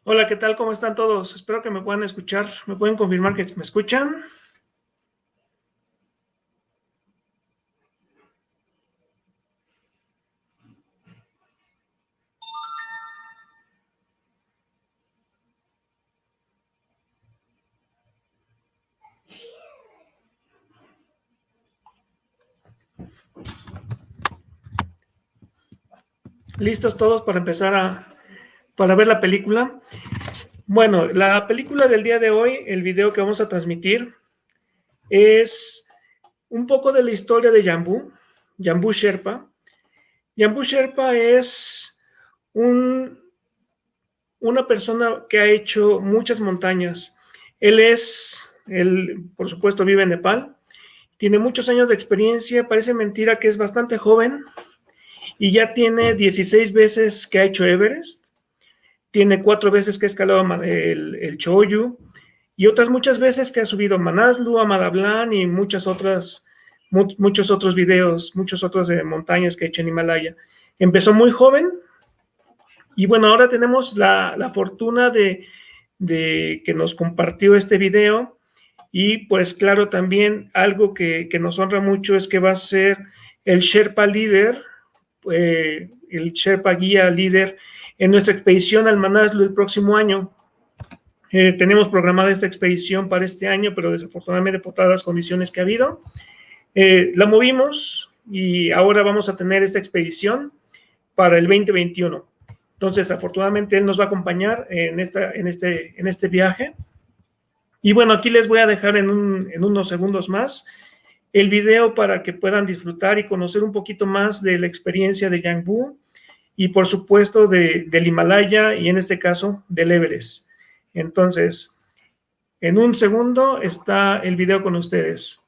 Hola, ¿qué tal? ¿Cómo están todos? Espero que me puedan escuchar. ¿Me pueden confirmar que me escuchan? ¿Listos todos para empezar para ver la película? Bueno, la película del día de hoy, el video que vamos a transmitir, es un poco de la historia de JangbuSherpa. JangbuSherpa es un, una persona que ha hecho muchas montañas. Él, por supuesto, vive en Nepal. Tiene muchos años de experiencia. Parece mentira que es bastante joven. Y ya tiene 16 veces que ha hecho Everest, tiene 4 veces que ha escalado el Choyu y otras muchas veces que ha subido Manaslu, Amadablan y muchos otros videos, muchos otros de montañas que ha hecho en Himalaya. Empezó muy joven y bueno, ahora tenemos la fortuna de que nos compartió este video y pues claro, también algo que nos honra mucho es que va a ser el Sherpa líder, el Sherpa guía líder en nuestra expedición al Manaslu el próximo año. Tenemos programada esta expedición para este año, pero desafortunadamente por todas las condiciones que ha habido, la movimos y ahora vamos a tener esta expedición para el 2021. Entonces, afortunadamente, él nos va a acompañar en este viaje. Y bueno, aquí les voy a dejar en unos segundos más el video para que puedan disfrutar y conocer un poquito más de la experiencia de Jangbu y por supuesto del Himalaya y en este caso del Everest. Entonces, en un segundo está el video con ustedes.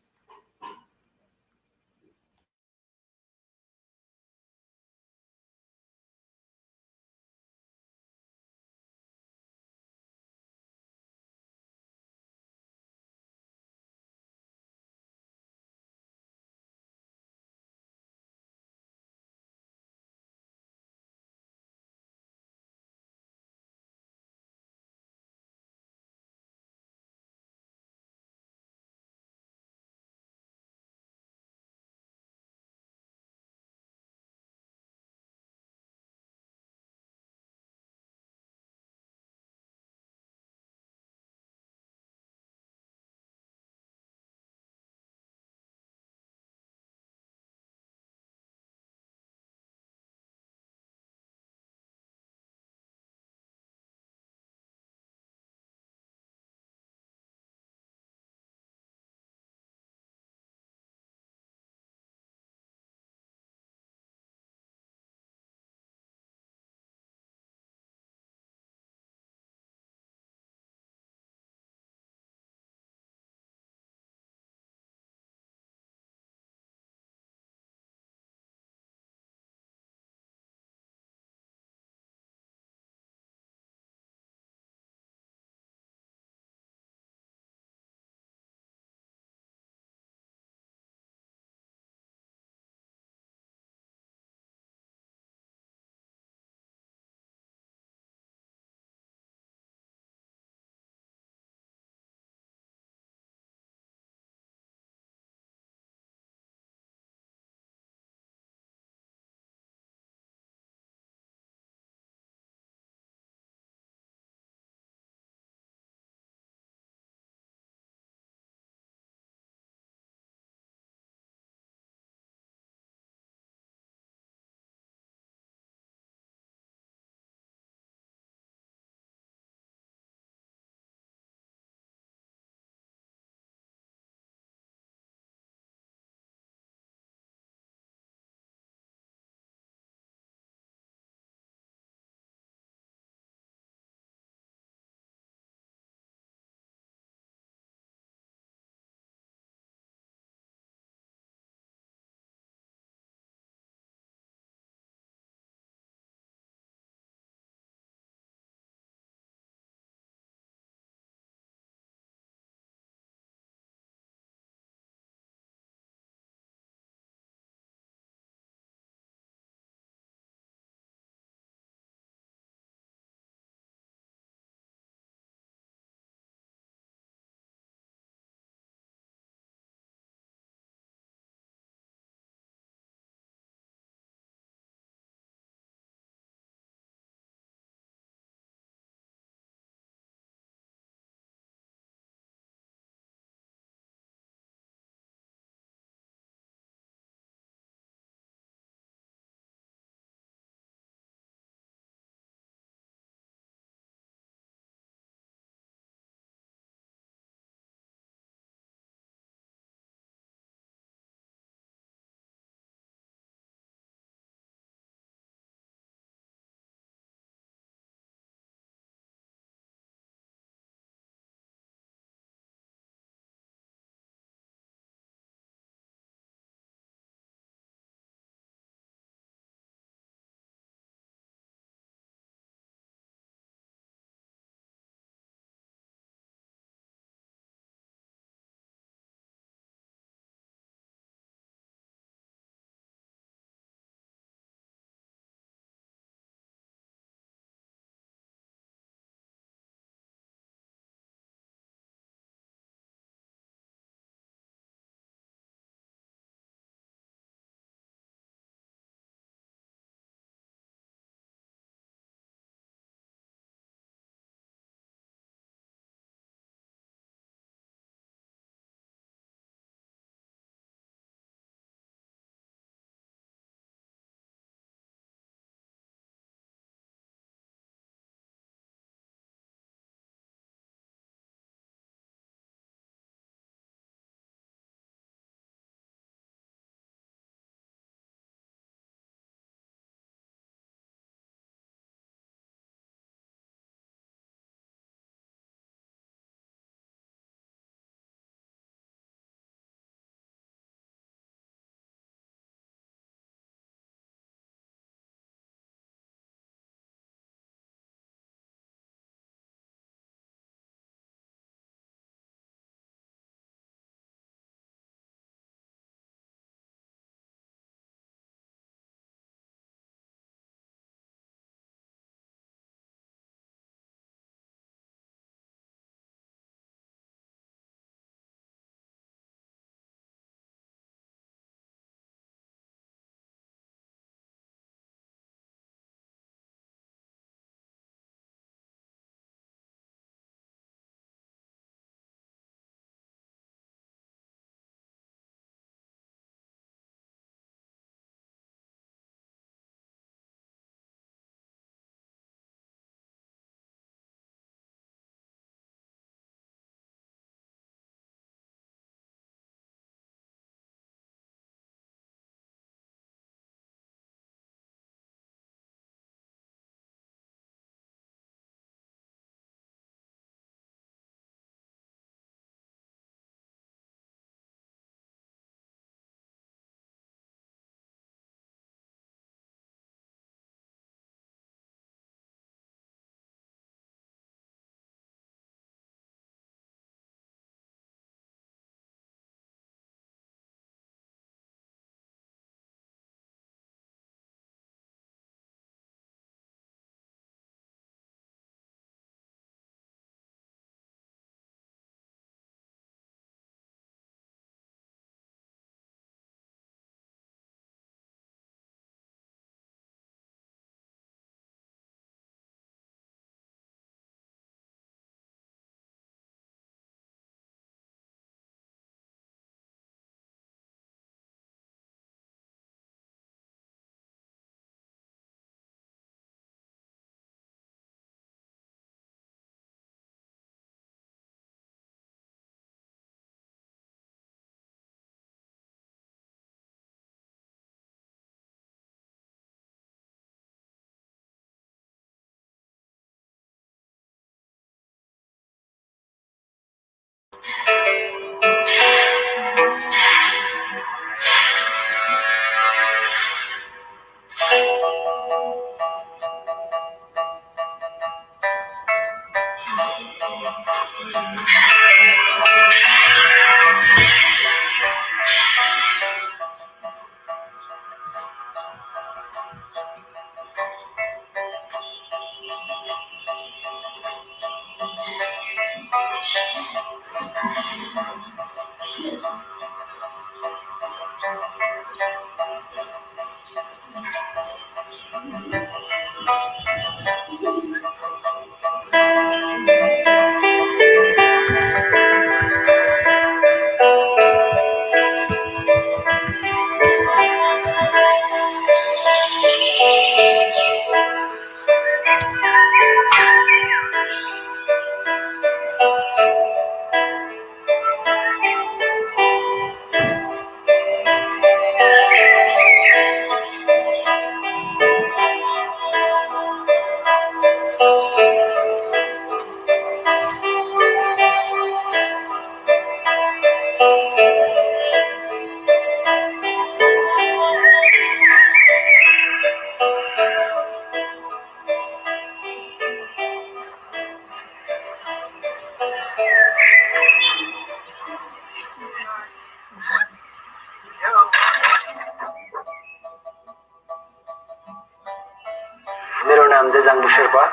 नाम चाहिँ JangbuSherpa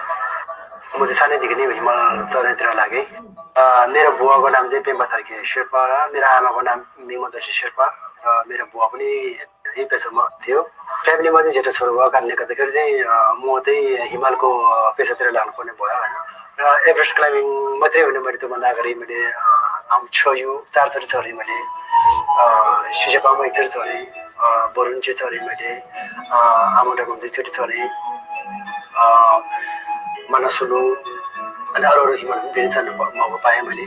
म चाहिँ सानैदेखि नै हिमाल चढ्नेतिर लागे मेरो बुवाको नाम चाहिँ पेम्बा थर्के शेर्पा र मेरो आमाको नाम मिङमदर्शी शेर्पा र मेरो बुवा पनि यही पेसामा थियो फ्यामिलीमा चाहिँ जेठो छोरो भएको कारणले गर्दाखेरि चाहिँ म चाहिँ हिमालको पेसातिर लाग्नुपर्ने भयो हैन र एभरेस्ट क्लाइम्बिङ मात्रै होइन मैले त्योभन्दा अगाडि मैले छोयो 4 चोटि चढेँ मैले सिसेपामा एकचोटि चढेँ बरुन्चे चढेँ मैले आमोडामा दुईचोटि चढेँ मानसुलु अनि अरू हिमाल पनि धेरै चढ्नु मौका पाएँ मैले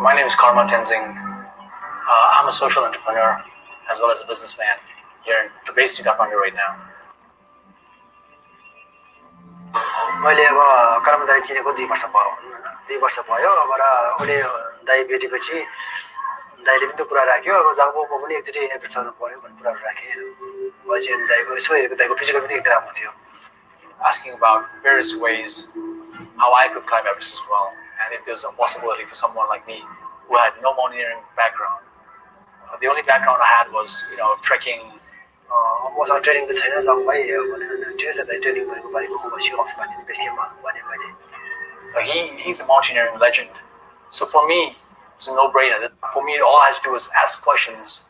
My name is Karma Tenzing. I'm a social entrepreneur as well as a businessman here based in Kathmandu right now. मैले अब कर्मदारी चिनेको 2 वर्ष भयो हैन 2 वर्ष भयो अब र उले दाइ भेटेपछि दाइले पनि त कुरा राख्यो अब जाङबुमा पनि एकचोटि एभरेस्ट चढ्नु पर्यो भन्ने कुरा राखे पछि दाइको यसो हेरेको दाइको फिजिकल पनि एकदम राम्रो थियो asking about various ways how I could climb Everest as well and if there's a possibility for someone like me who had no mountaineering background. The only background I had was trekking. मसँग training त छैन जाङबाई भनेर ठिकै छ दाइ training गरेको बारेमा म सिकाउँछु माथि बेसमा भने मैले he's a mountaineering legend. So for me, it's a no-brainer. For me, all I had to do was ask questions.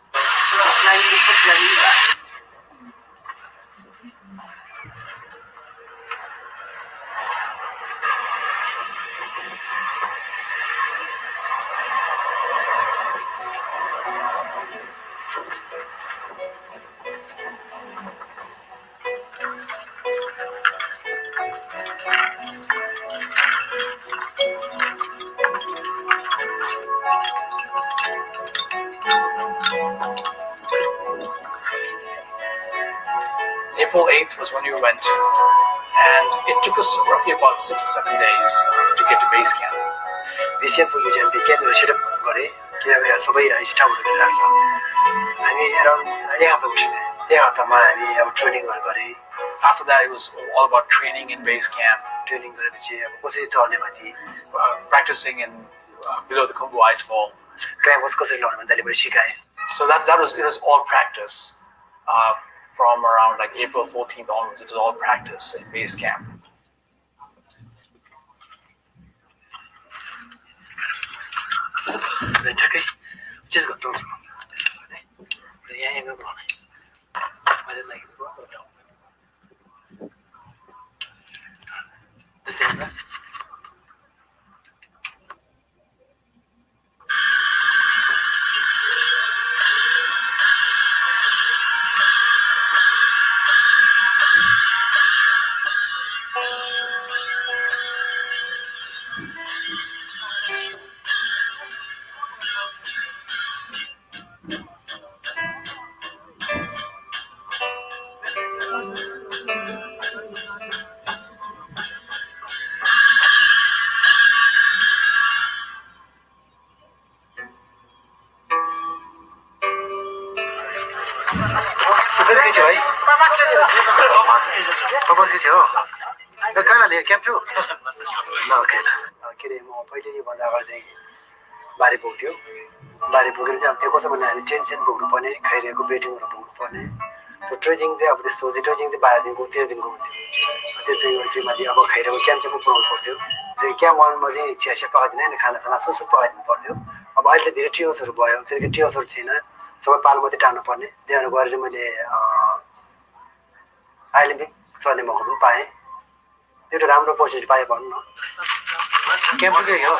April 8th was when we went, and it took us roughly about 6 or 7 days to get to base camp. Base camp पुग्यो चाहिँ camp setup गरे किनभने सबै स्टाफहरु भेला छ हामी around एक हप्ता बस्यौं एक हप्तामा हामी अब ट्रेनिङहरु गरे After that it was all about training in base camp, training गरेपछि अब कसरी चढ्ने माथि practicing in below the Kumbu icefall. Crime कसरी लड्ने भन्ने मैले सिकाए. So it was all practice. From around like April 14th onwards, it was all practice in base camp. बारी पुग्थ्यो बारी पुगेर चाहिँ अब त्यो कसो भन्ने हामी टेन्सन बोक्नु पर्ने खैरेको बेटिङहरु बोक्नु पर्ने त्यो ट्रेनिङ चाहिँ अब त्यस्तो चाहिँ ट्रेनिङ चाहिँ 12 दिनको 13 दिनको हुन्थ्यो त्यसै माथि अब खैरेको क्याम्पमा पुगाउनु पर्थ्यो चाहिँ क्याम्प वानमा चाहिँ चिया पकाइदिने हैन खाना साना सुसु पकाइदिनु पर्थ्यो अब अहिले धेरै टियोसहरु भयो त्यतिकै टियोसहरु थिएन सबै पाल मात्रै टार्नु पर्ने त्यहाँहरु गरेर मैले अहिले चल्ने मौका पनि पाएँ एउटा राम्रो अपर्चुनिटी पाएँ भन्नु न क्याम्पकै हो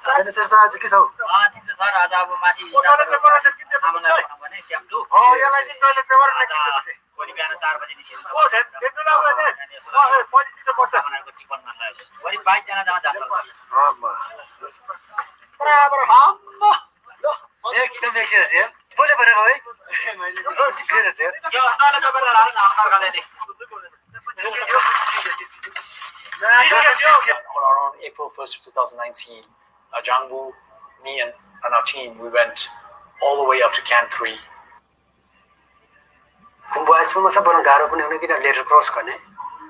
होइन सर सर आज के छ हौ ठिक छ सर आज अब माथि सामान ल्याउनु भने क्याम्प 2 यसलाई चाहिँ टोइलेट पेपर भोलि बिहान 4 बजे निस्किन्छ सामानहरूको टिपनमा लाग्यो भोलि 22 जना जम्मा जान्छ सर एकदम एक्सपिरियन्स यार बोले भनेको है मैले ठिकै रहेछ यार यो हस्ताले तपाईलाई हाल्न अर्काले नि Around April 1st, 2019, Jangbu, me and our team, we went all the way up to Camp 3. Kumbo आइसपुलमा सबभन्दा गाह्रो पनि हुने किन लेटर क्रस गर्ने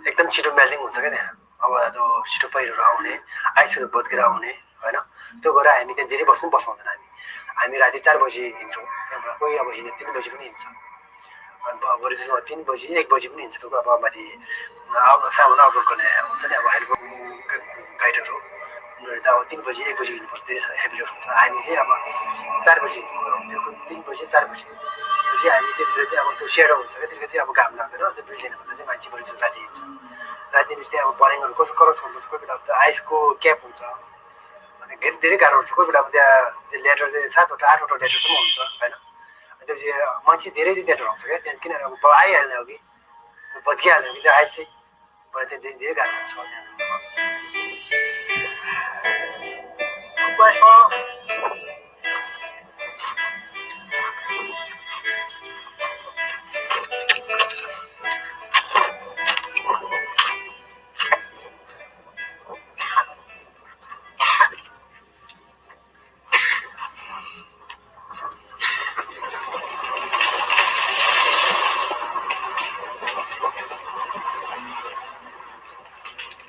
एकदम छिटो मेल्टिङ हुन्छ क्या त्यहाँ अब त्यो छिटो पहिरोहरू आउने आइसहरू भत्केर आउने होइन त्यो गरेर हामी त्यहाँ धेरै बस्नु बस्नुहुँदैन हामी राति 4 बजी हिँड्छौँ त्यहाँबाट कोही अब हिँड्ने 3 बजी पनि हिँड्छ भरे चाहिँ 3 बजी 1 बजी पनि हिँड्छ त्यो अब माथि अब सामान अबोर्ड गर्ने हुन्छ नि अब हेल्प गाइडहरू उनीहरू त अब 3 बजी 1 बजी हिँड्नुपर्छ धेरै हेभी लोड हुन्छ हामी चाहिँ अब 4 बजी हिँड्छौँ 3 बजी 4 बजी पछि हामी त्यतिखेर चाहिँ अब त्यो सेडो हुन्छ क्या त्यतिखेर चाहिँ अब घाम लाग्दैन त्यो बिल्डिङ भन्दा चाहिँ मान्छे बढी राति हिँड्छ राति पछि अब बरेङहरू कस्तो क्रस गर्नुपर्छ कोही बेला त्यो आइसको क्याप हुन्छ अनि धेरै गाह्रो हुन्छ कोही बेला अब त्यहाँ चाहिँ लेटर चाहिँ 7वटा 8वटा लेटरसम्म हुन्छ होइन त्यसपछि मान्छे धेरै चाहिँ त्यहाँ डराउँछ क्या त्यहाँ किनभने अब आइहाल्ने हो कि बच्किहाल्ने हो कि त्यो आइस चाहिँ त्यहाँ धेरै गाह्रो हुन्छ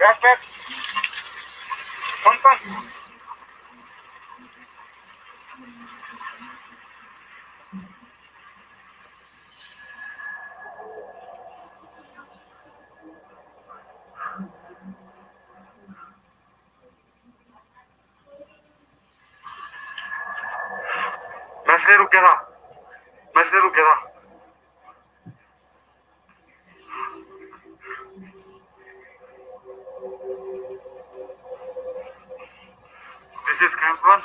Backpack. Come. मैं इसलिए रुक गया था This is Camp 1.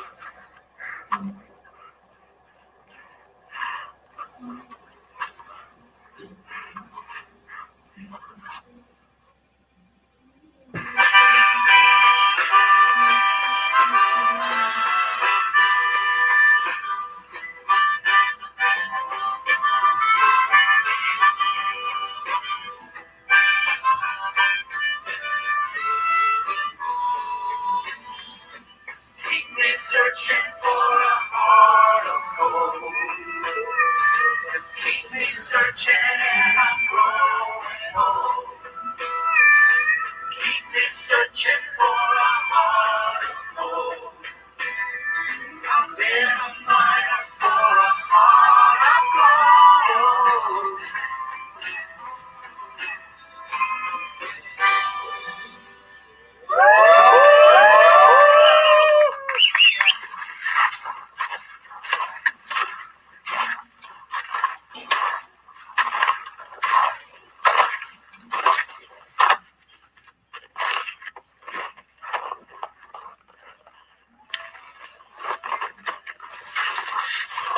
Searching for a heart of gold. Keep me searching and I'm growing old. Keep me searching for a heart of gold. I've been a miner for a heart of gold.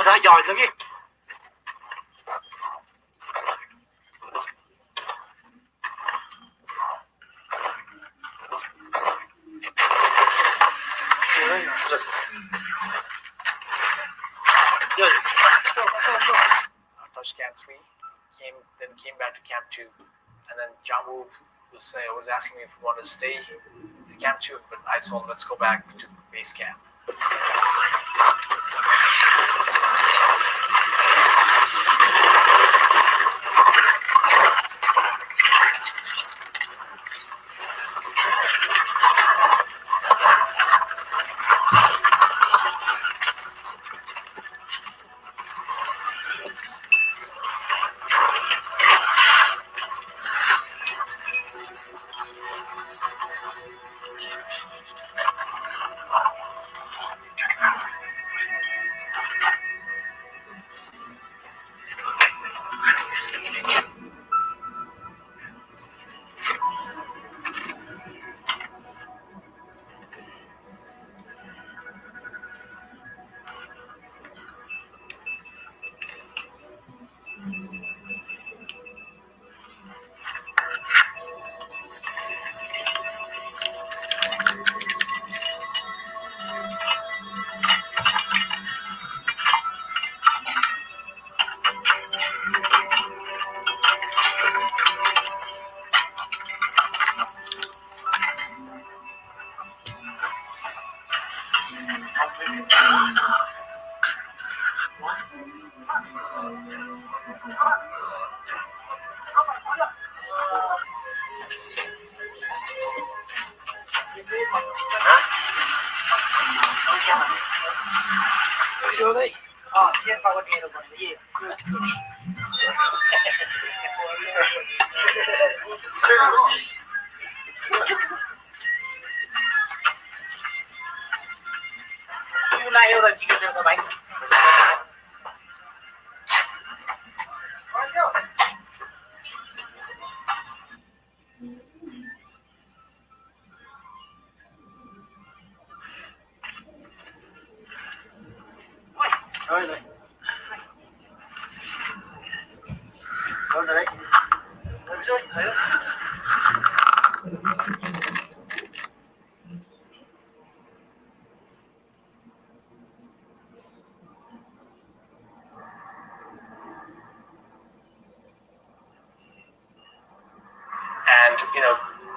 Đã giỏi lắm kìa. Touched Camp 3, came back to Camp 2, and then Jambu was asking me if we wanted to stay in Camp 2, but I told him let's go back to base camp. शेर्पाको डेलो भन्ने तिमीलाई एउटा सिकेर त भाइ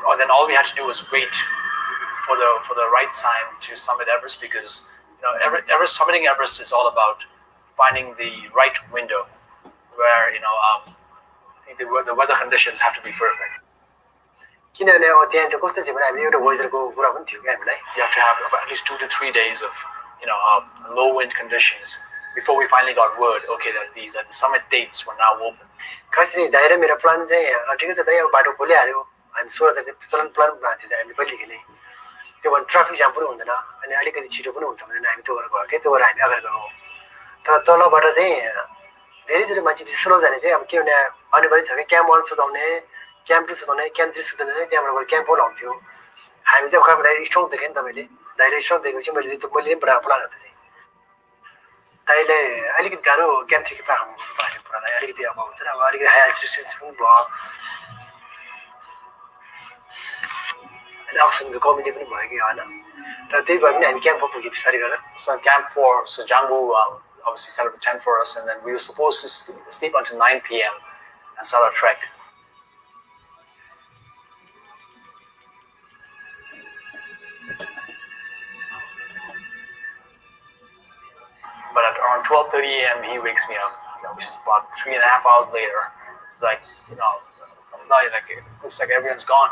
And then all we had to do was wait for the right time to summit Everest, because summiting Everest is all about finding the right window where I think the weather conditions have to be perfect. किनभने अब त्यहाँ चाहिँ कस्तो थियो भने हामीले एउटा वेदरको कुरा पनि थियो क्या हामीलाई. You have to have at least 2 to 3 days of low wind conditions before we finally got word, okay, that the summit dates were now open. खासै दाइ र मेरो प्लान चाहिँ ठिकै छ दाइ, अब बाटो खोलिहाल्यो, हामी 16 तारिक चलन प्लान बनाएको थियो हामीले पहिलेदेखि नै. त्यो भने ट्राफिक जाम पनि हुँदैन अनि अलिकति छिटो पनि हुन्छ भनेर हामी त्यो गरेर गयो के, त्यो गरेर हामी अगाडि गयौँ. तर तलबाट चाहिँ धेरैजसो मान्छे बेसी नजाने चाहिँ अब किनभने अनिवार्य छ क्या, क्याम्प 1 सुताउने, क्याम्प 2 सुताउने, क्याम्प 3 सुताउने नै त्यहाँबाट क्याम्प 1 आउँथ्यो. हामी चाहिँ उखाको दाइ स्ट्रङ देख्यो नि तपाईँले, दाइले स्ट्रङ देखेपछि मैले पनि बनाएको थिएँ. दाइले अलिकति गाह्रो क्याम्प 3 पाएको भएको कुरालाई अलिकति अब हुन्छ नि, अब अलिकति हाई एल्टिट्युड पनि भयो अनि अक्सिजनको कमी पनि भयो कि होइन. तर त्यही भए पनि हामी क्याम्प 4 पुग्यो बिस्तारै गरेर. So Camp 4, so Jangbu obviously set up a tent for us, and then we were supposed to sleep until 9 p.m. and start our trek. But at around 12:30 a.m. he wakes me up, which is about 3.5 hours later. He's like, it looks like everyone's gone.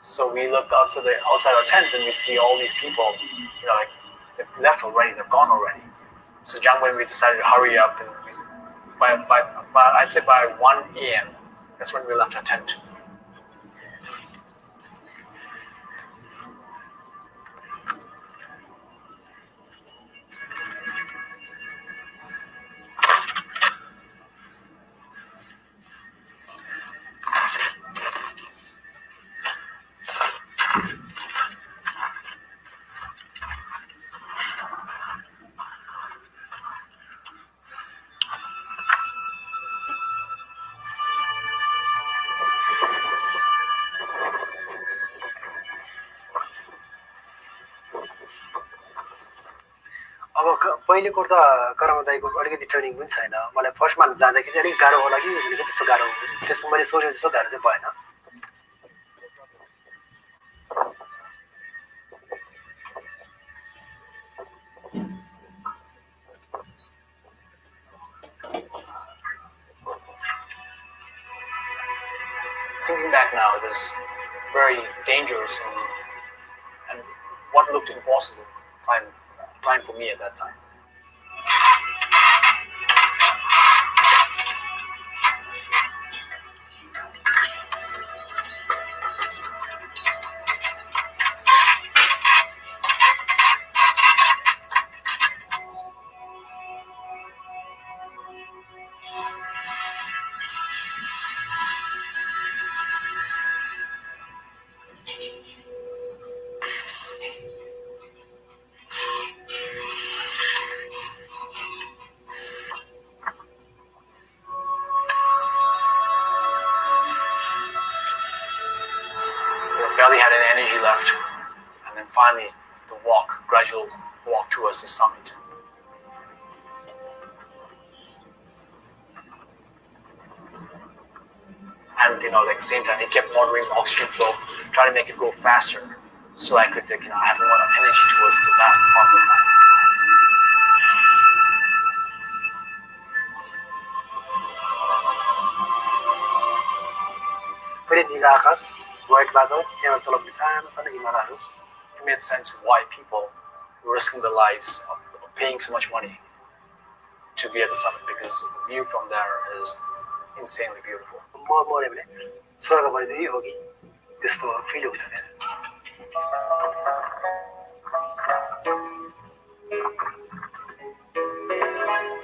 So we look outside our tent and we see all these people, they've left already, they've gone already. So Jangbu and we decided to hurry up, and I'd say by 1 a.m. that's when we left our tent. अब पहिलेको त करामा दाइको अलिकति training पनि छैन. मलाई फर्स्टमा जाँदाखेरि चाहिँ अलिक गाह्रो होला कि भनेको त्यस्तो गाह्रो, त्यसको मैले सोचे जस्तो गाह्रो चाहिँ भएन. Thinking back now, it was very dangerous and what looked impossible climb for me at that time. Barely had any energy left, and then finally the gradual walk towards the summit. And at the same time, it kept monitoring the oxygen flow, trying to make it go faster, so I could have more energy towards the last part of the climb. नीलो आकाश white बादल त्यहाँबाट तल सानो सानो हिमालयहरू It made sense why people were risking their lives of paying so much money to be at the summit, because the view from there is insanely beautiful. म मऱ्यो भने स्वर्ग भने चाहिँ हो कि त्यस्तो फिल हुन्छ त्यहाँ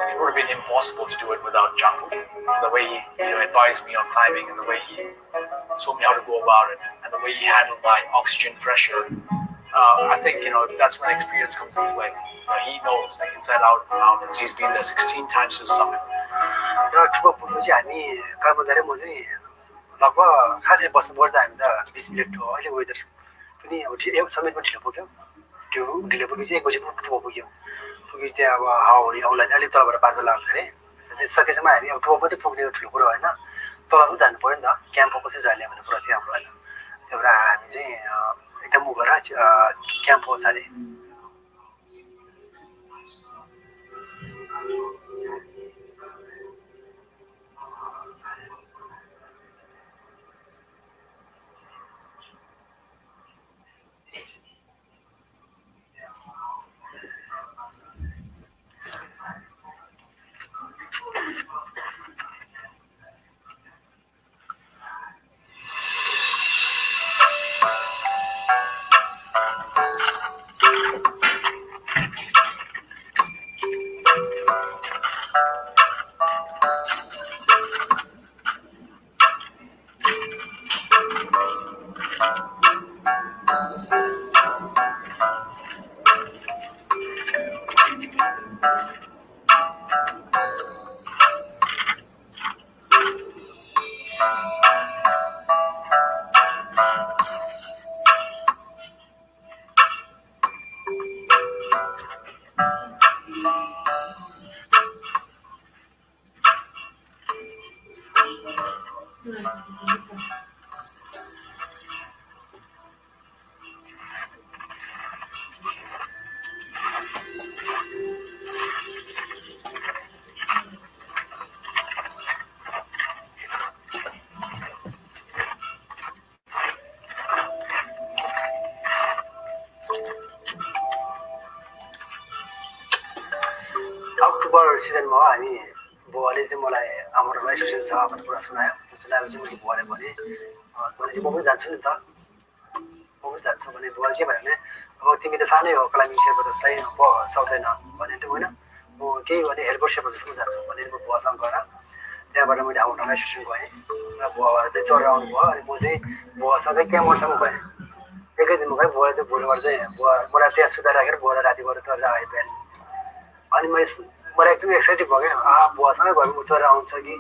It would have been impossible to do it without Jangbu. The way he advised me on climbing, and the way he told me how to go about it, and the way he handled my oxygen pressure. I think that's when experience comes into play. He knows like inside out the mountains. He's been there 16 times to the summit. र ठुलो पुग्नु चाहिँ हामी कर्मधारे म चाहिँ लगभग खासै बस्नुपर्छ हामी त 20 मिनट हो अहिले वेदर पनि अब समेतमा ढिलो पुग्यो त्यो ढिलो पुग्यो चाहिँ 1 बजी ठुलो पुग्यो पुग्यो त्यहाँ अब हावाहुरी आउला अलिक तलबाट बाटो लाग्छ अरे त्यसै सकेसम्म हामी अब ठुलो मात्रै पुग्ने ठुलो कुरो होइन तल पनि जानु पर्यो नि त क्याम्पमा कसै जाने भन्ने कुरा थियो हाम्रो होइन त्यही भएर हामी चाहिँ एकदम उ गरेर क्याम्पमा जाने अक्टोबर सिजनमा हो हामी बुवाले चाहिँ मलाई हाम्रो एसोसिएसन छ भन्ने कुरा सुनायो सुनाएपछि मैले बुवाले भने चाहिँ म पनि जान्छु नि त म पनि जान्छु भने बुवाले के भन्यो भने अब तिमी त सानै हो क्लाइम्बिङ सेर्पा त चाहिँ सक्दैन भने त होइन म केही भने हेल्पर सेर्पा जस्तो जान्छु भने म बुवासँग गएर त्यहाँबाट मैले हाम्रो एसोसिएसन गएँ र बुवाले चढेर आउनुभयो अनि म चाहिँ बुवासँगै क्याम्परसम्म गएँ एकै दिनमा गएँ बुवाले चाहिँ भोलिबाट चाहिँ मलाई त्यहाँ सुताएर राखेर बुवालाई राति गएर चढेर आएँ बिहान अनि मलाई एकदम एक्साइटेड भयो क्या बुवासँगै भयो म चढेर आउँछ कि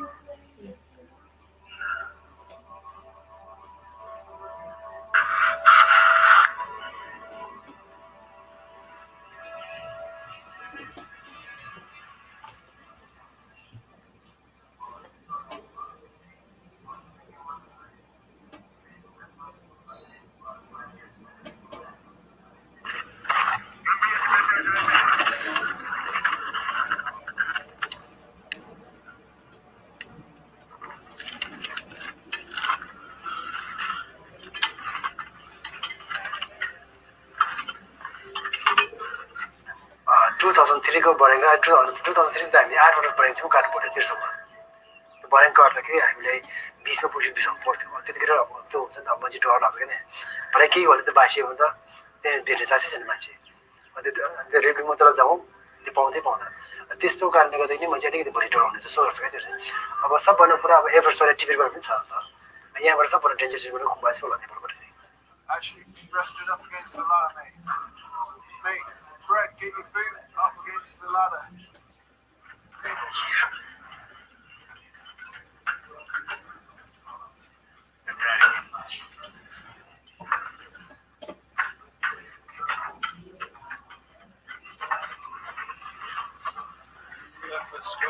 को बढेर 2003 त हामी 8 पटक बढेको छौँ काठमाडौँ तिर्सोमा त्यो बढेको गर्दाखेरि हामीलाई 20मा पुग्छ 20मा पर्थ्यो त्यतिखेर अब त्यो हुन्छ नि त मान्छे डर लाग्छ क्या भरे केही भने त बासियो भने त त्यहाँ भेट्ने चासै छैन मान्छे त्यो रेडियोमा तर जाउँ त्यो पाउँदैन त्यस्तो कारणले गर्दाखेरि मान्छे अलिकति भोलि डराउने जस्तो गर्छ क्या त्यो अब सबभन्दा पुरा अब एभरेस्ट टिकटबाट पनि छ त यहाँबाट सबभन्दा डेन्जर टिकटबाट खुम्बास होला नेपालबाट चाहिँ Actually, rested up against the ladder, mate. Mate, Brett, get your boot up against the ladder. Let's go.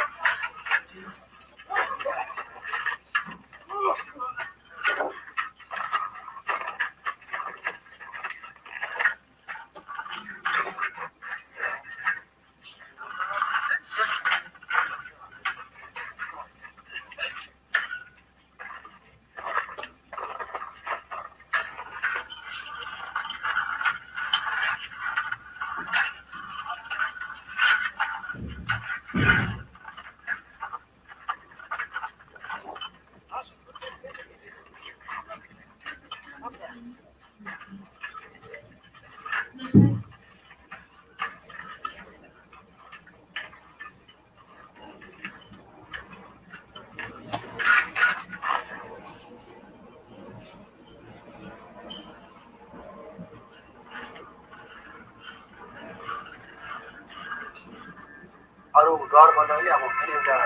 डर भन्दाखेरि अब हुन्छ नि एउटा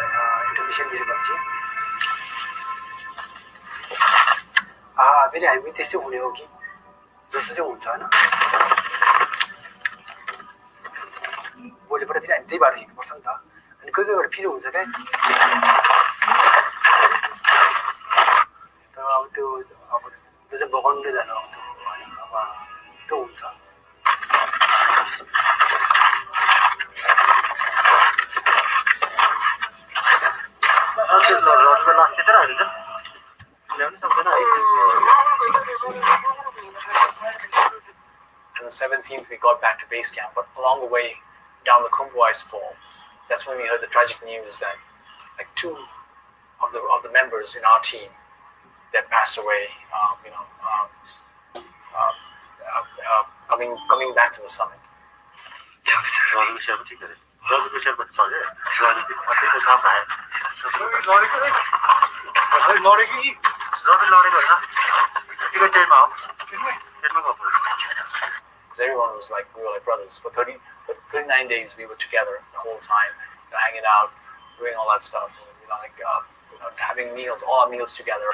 मिसन लिएर मान्छे फेरि हामी त्यस्तै हुने हो कि जस्तो चाहिँ हुन्छ होइन भोलिपल्टतिर हामी त्यही बाटो हिँड्नुपर्छ नि त अनि कोही बेला फेरि हुन्छ क्या तर अब त्यो चाहिँ बगाउनुले जानु आउँथ्यो होइन अब त्यो हुन्छ And the 17th, we got back to base camp, but along the way, down the Kumbu ice fall, that's when we heard the tragic news that like 2 of the members in our team that passed away, coming back to the summit. Because everyone was like, we were like brothers. For 39 days, we were together the whole time, hanging out, doing all that stuff, and, having meals, all our meals together.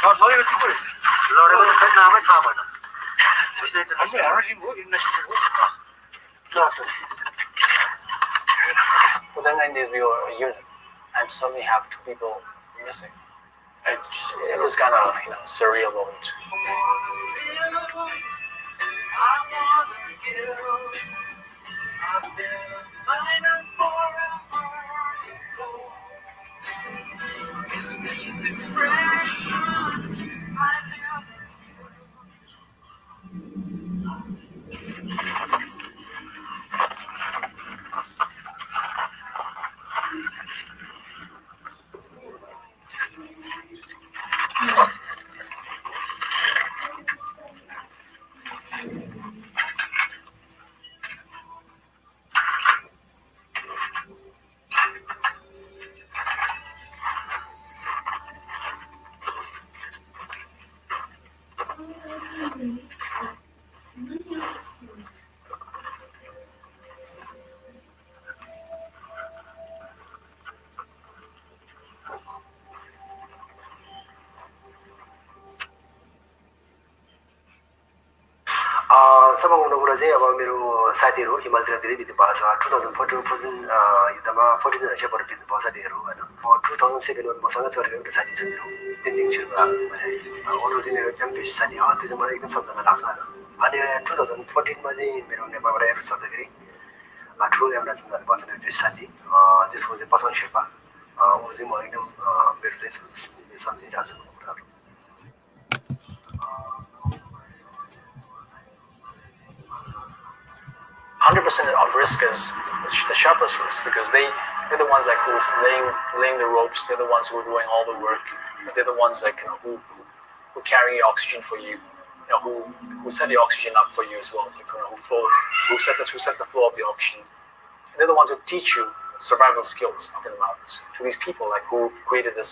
For 39 days, we were a unit, and suddenly have 2 people missing. It was kind of surreal moment. These expressions I never सबभन्दा हुने कुरा चाहिँ अब मेरो साथीहरू हिमालतिर धेरै बित्नु भएको छ 2014 हिजोमा 14 सेप्टेम्बर बित्नु भएको साथीहरू होइन 2007 मसँग चलेको एउटा साथी छ मेरो तेन्जिङ शेर्पा अरू चाहिँ मेरो एकदम बेस्ट साथी हो त्यो चाहिँ मलाई एकदम सम्झना लाग्छ होइन अनि 2014 मा चाहिँ मेरो नेपालबाट एभरेस्ट चल्दाखेरि ठुलो एभरेस्ट जानु पर्छ मेरो बेस्ट साथी त्यसको चाहिँ पसङ शेर्पा ऊ चाहिँ म एकदम मेरो चाहिँ सम्झिरहेको छु कुराहरू 100% of risk is the Sherpa's risk, because they're the ones like who's laying the ropes. They're the ones who are doing all the work. They're the ones like who carry oxygen for you. Who set the oxygen up for you as well. Who set the flow of the oxygen. And they're the ones who teach you survival skills up in the mountains. To these people like who've created this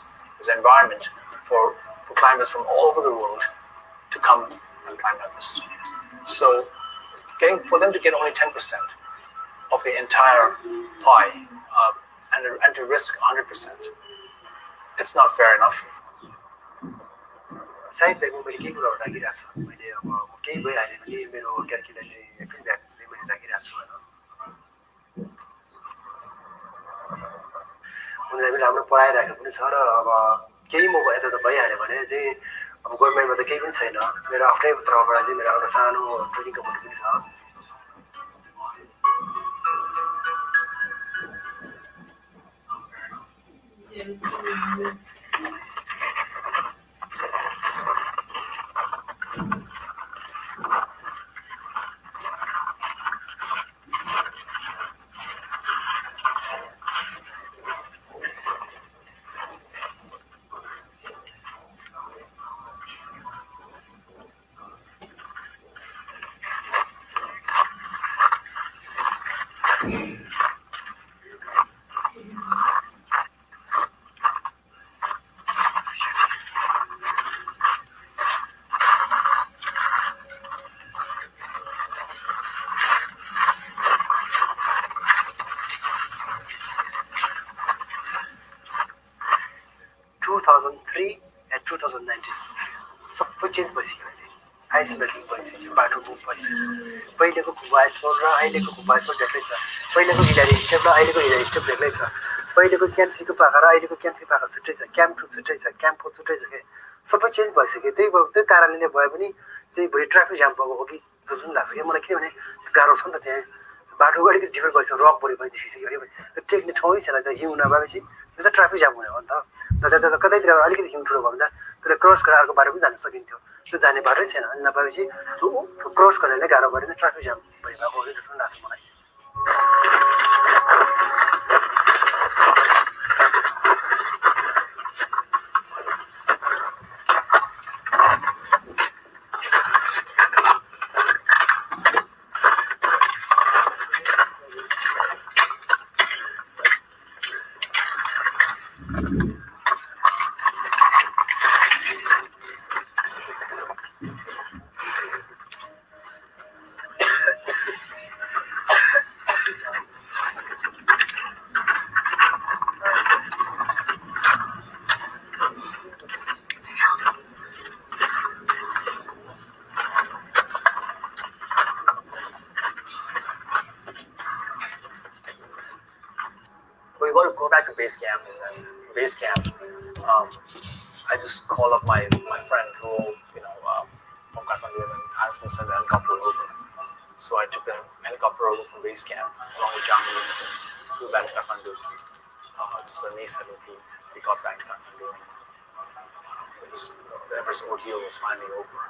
environment for climbers from all over the world to come and climb Everest. So for them to get only 10% of the entire pie and to risk 100%, it's not fair enough. Side ब्यागमा मैले केही कुराहरू राखिरहेको छु मैले अब केही भइहाल्यो भने मेरो क्याल्कुलेटर फिडब्याक चाहिँ मैले राखिरहेको छु होइन उनीहरूले राम्रो पढाइरहेको पनि छ र अब केही म यता त भइहाल्यो भने चाहिँ अब गभर्मेन्टमा त केही पनि छैन मेरो आफ्नै तर्फबाट चाहिँ मेरो एउटा सानो ट्रेनिङ कम्पनी पनि छ 2003 and 2019 सबै चेन्ज भइसक्यो अहिले आइस मेल्टिङ भइसक्यो बाटो बुक भइसक्यो पहिलेको कुबा आइसफल र अहिलेको कुबा आइसफल बेग्लै छ पहिलेको हिलारी स्टेप र अहिलेको हिलारी स्टेप बेग्लै छ पहिलेको क्याम्प 3 को पाखा र अहिलेको क्याम्प 3 पाखा छुट्टै छ क्याम्प 2 छुट्टै छ क्याम्प 4 छुट्टै छ के सबै चेन्ज भइसक्यो त्यही कारणले भए पनि चाहिँ भोलि ट्राफिक जाम भएको हो कि जस्तो पनि लाग्छ कि मलाई किनभने गाह्रो छ नि त त्यहाँ बाटोको अलिकति डिफरेन्ट भइसक्यो रक बढी पनि देखिसक्यो है टेक्ने ठाउँै छैन त हिउँ नभएपछि त्यो त ट्राफिक जाम हुने हो नि त त्यता कतैतिर अलिकति हिउँ ठुलो भयो भने त त्यसले क्रस गरेर अर्को बाटो पनि जान सकिन्थ्यो त्यो जाने बाटै छैन अनि नभएपछि क्रस गर्नेले गाह्रो गरेर ट्राफिक जाम भइरहेको हो कि जस्तो लाग्छ मलाई We got to go back to base camp. And base camp, I just call up my friend who, from Kathmandu, and asked him to send the helicopter over. So I took the helicopter over from base camp along with Jambu, flew back to Kathmandu. This was May 17th. We got back to Kathmandu. The Everest ordeal was finally over.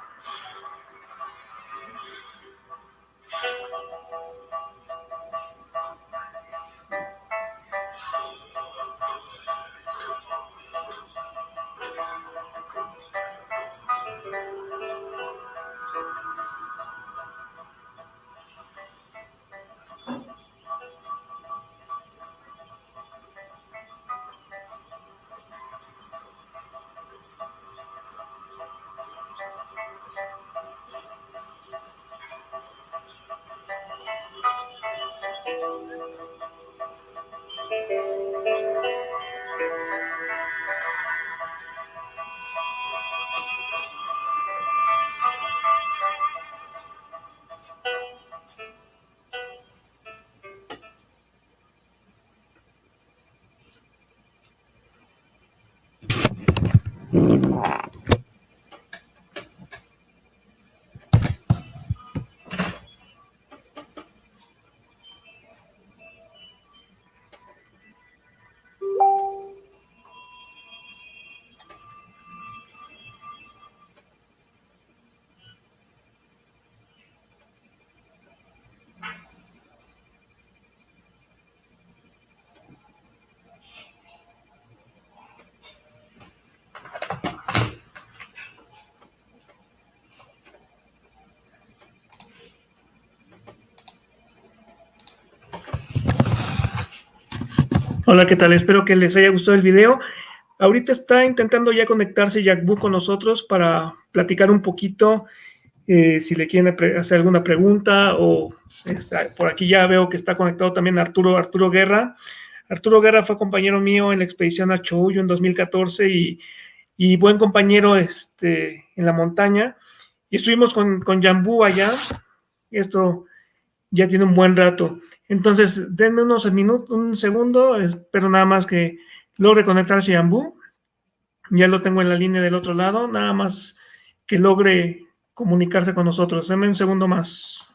Hola, ¿qué tal? Espero que les haya gustado el video. Ahorita está intentando ya conectarse Jangbu con nosotros para platicar un poquito, si le quieren hacer alguna pregunta o por aquí ya veo que está conectado también Arturo Guerra. Arturo Guerra fue compañero mío en la expedición a Choullo en 2014 y buen compañero en la montaña. Y estuvimos con Jangbu allá. Esto ya tiene un buen rato. Entonces, denme un segundo, espero nada más que logre conectarse a Jangbu. Ya lo tengo en la línea del otro lado, nada más que logre comunicarse con nosotros. Denme un segundo más.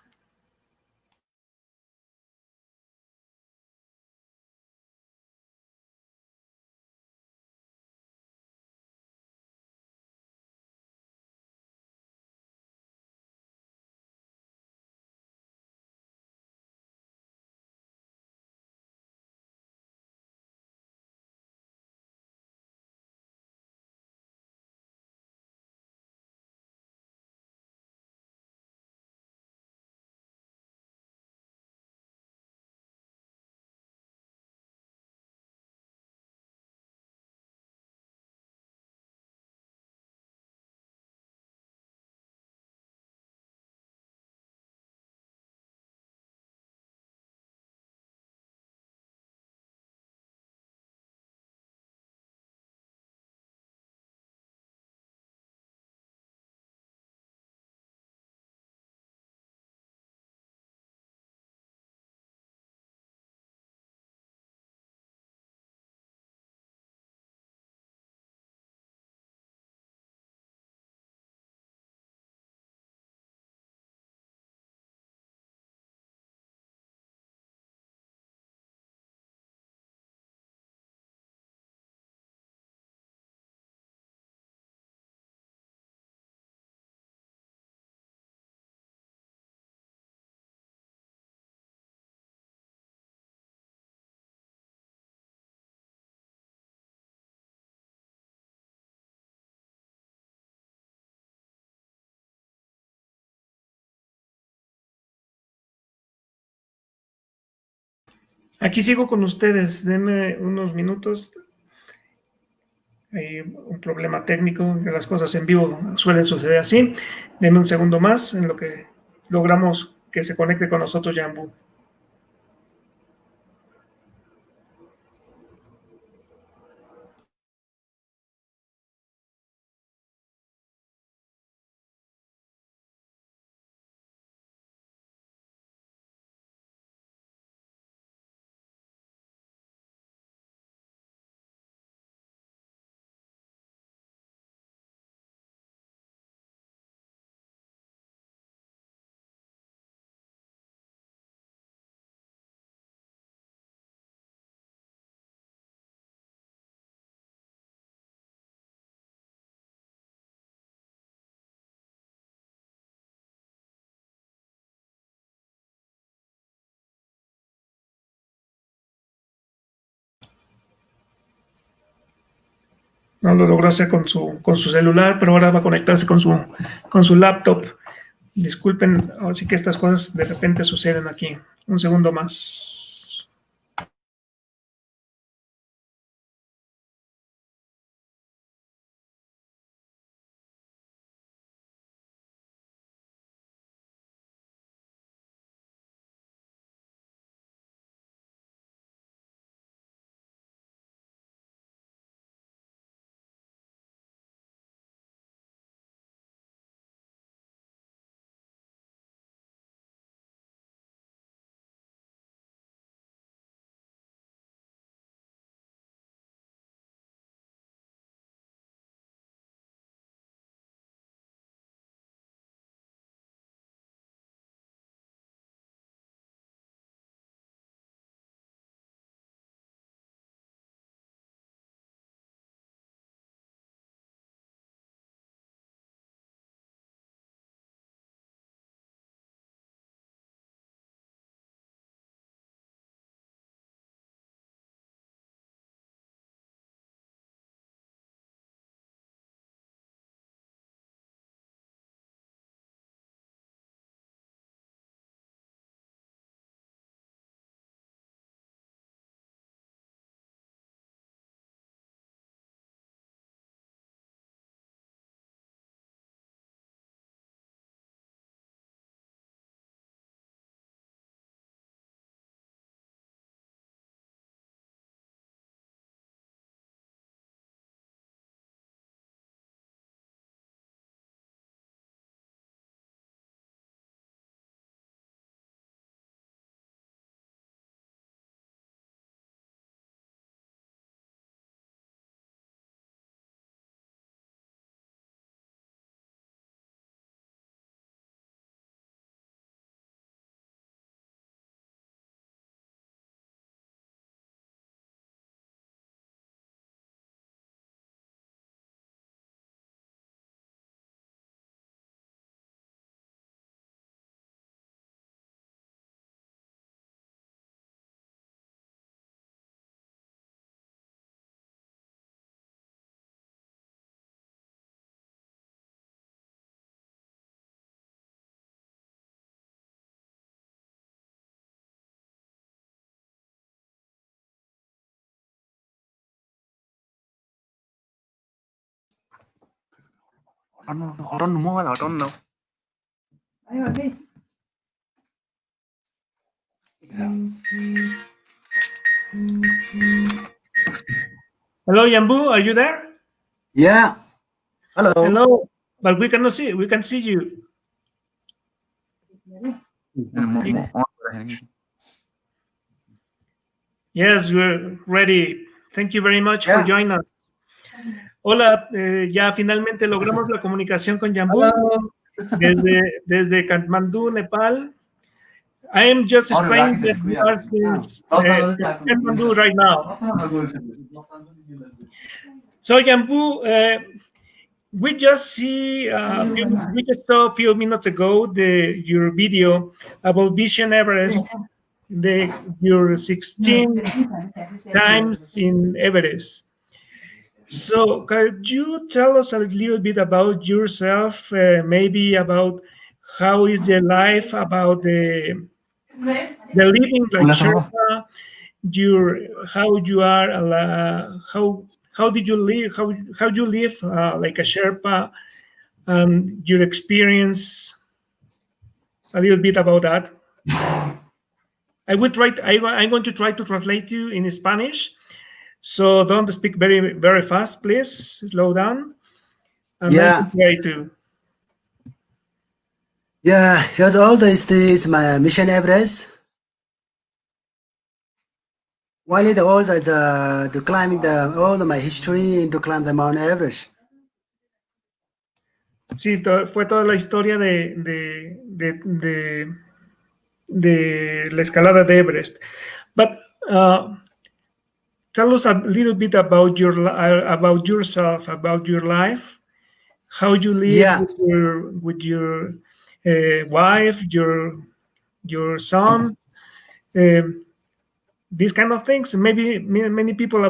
Aquí sigo con ustedes, denme unos minutos. Hay un problema técnico, que las cosas en vivo suelen suceder así. Denme un segundo más en lo que logramos que se conecte con nosotros Jambu. No lo logró hacer con su celular, pero ahora va a conectarse con su laptop. Disculpen, así que estas cosas de repente suceden aquí. Un segundo más. Orang mau malah orang no. Ayo lagi. Hello, Jambu, are you there? Yeah. Hello. Hello, but we cannot see. We can see you. Yes, we're ready. Thank you very much for joining us. Hola, ya finalmente logramos la comunicación con Jambu desde Kathmandú, Nepal. I am just explaining that we are in Kathmandu right now. So Jambu, we just saw a few minutes ago your video about Vision Everest, your 16 times in Everest. So could you tell us a little bit about yourself, maybe about how is the life, about the living like Sherpa, how you are, how did you live, how you live like a Sherpa, and your experience, a little bit about that. I'm going to try to translate you in Spanish, so don't speak very, very fast, please. Slow down. And Yeah. I try to. Yeah, here's all the stories, my Mission Everest. While the all the climbing all my history to climb the Mount Everest. Sí, fue toda la historia de la escalada de Everest. But tell us a little bit about about yourself, about your life, how you live Yeah. with your wife, your son, these kind of things. Maybe many people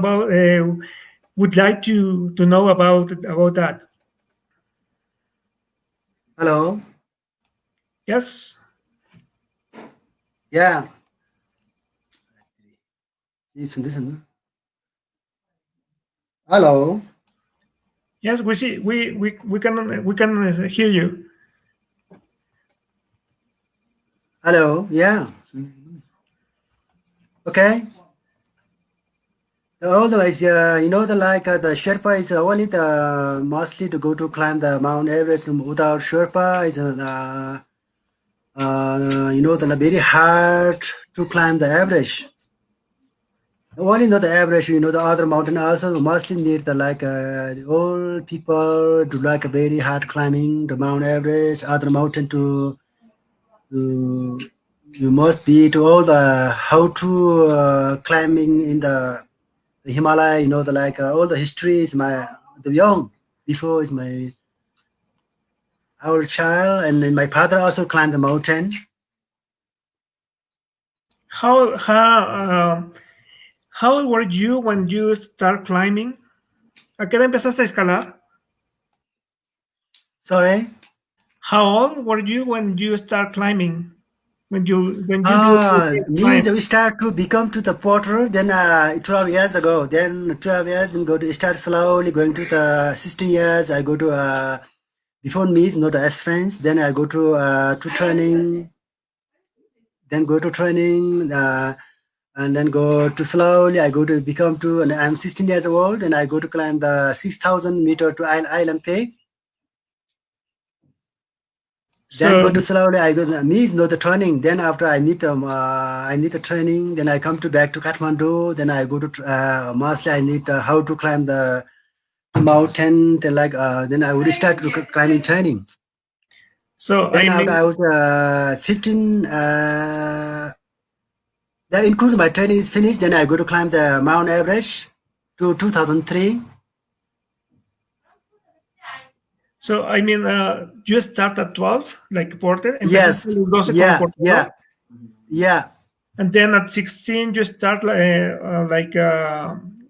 would like to know about that. Hello. Yes. Yeah. Listen. Hello. Yes, we see. We can hear you. Hello. Yeah. Okay. Otherwise, the Sherpa is only the mostly to go to climb the Mount Everest without Sherpa is the very hard to climb the Everest. Only not the Everest, the other mountain also mostly need the old people to like a very hard climbing the Mount Everest, other mountain to you must be to all the how to climbing in the Himalaya, all the history is the young before is my our child, and then my father also climbed the mountain. How old were you when you start climbing? ¿A qué edad empezaste a escalar? Sorry. How old were you when you start climbing? When you do Means we start to become to the porter, then 12 years ago. Then 12 years, then go to start slowly going to the 16 years. I go to before me is not as friends. Then I go to training. Then go to training, and then go to slowly. I go to become to, and I'm 16 years old, and I go to climb the 6,000 meter to Island Peak. Then go to slowly. I go. Me is not the training. Then after I need the training. Then I come to back to Kathmandu. Then I go to mostly I need how to climb the mountain. Then then I would start to climbing training. So then after I was 15. That includes my training is finished. Then I go to climb the Mount Everest to 2003. So I mean, you start at 12, like porter. Yes. Yeah. Yeah. Yeah. And then at 16, you start like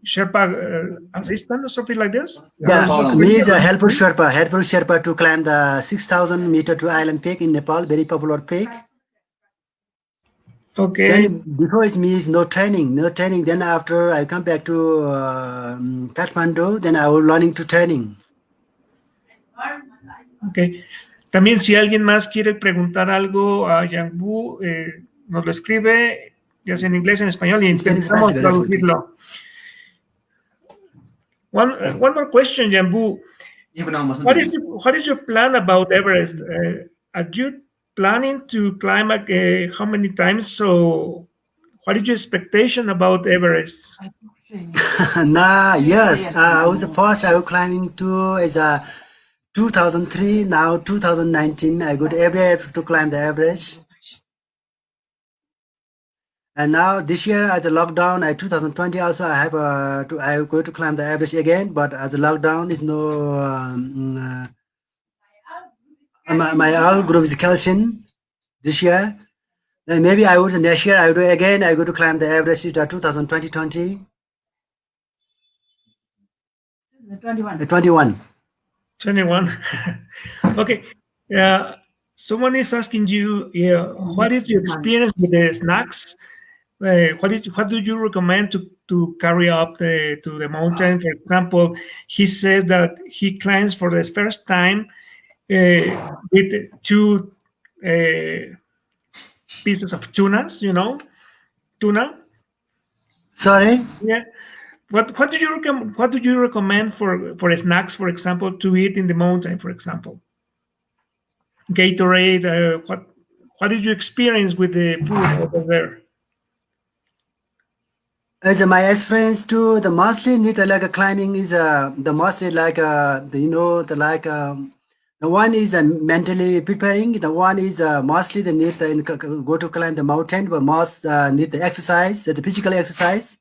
Sherpa assistant or something like this. Yeah. Me is a helpful Sherpa to climb the 6,000 meter to Island Peak in Nepal, very popular peak. Okay. Then before it's me is no training. Then after I come back to Kathmandu, then I will learning to training. Okay. También si alguien más quiere preguntar algo a Yangbu, nos lo escribe, ya sea en inglés, en español, y intentamos traducirlo. One more question, Yangbu. What is your plan about Everest? Are you planning to climb how many times? So what is your expectation about Everest? Yes. I was the first I was climbing to is 2003, now 2019. I go to Everest to climb the Everest. And now this year as a lockdown, 2020 also I have I go to climb the Everest again, but as a lockdown is no my all group is Kelsin this year. Then maybe I would next year I do again. I go to climb the Everest 2020. 21. 21. Okay. Someone is asking you, what is your experience with the snacks? what do you recommend to carry up to the mountain? For example, he says that he climbs for the first time with 2 pieces of tunas, tuna. Sorry? Yeah. What do you recommend for snacks, for example, to eat in the mountain, for example? Gatorade. What did you experience with the food over there? As my experience too, the mostly need like a climbing is the mostly like the one is mentally preparing. The one is mostly the need to go to climb the mountain, but most need the exercise, the physical exercise.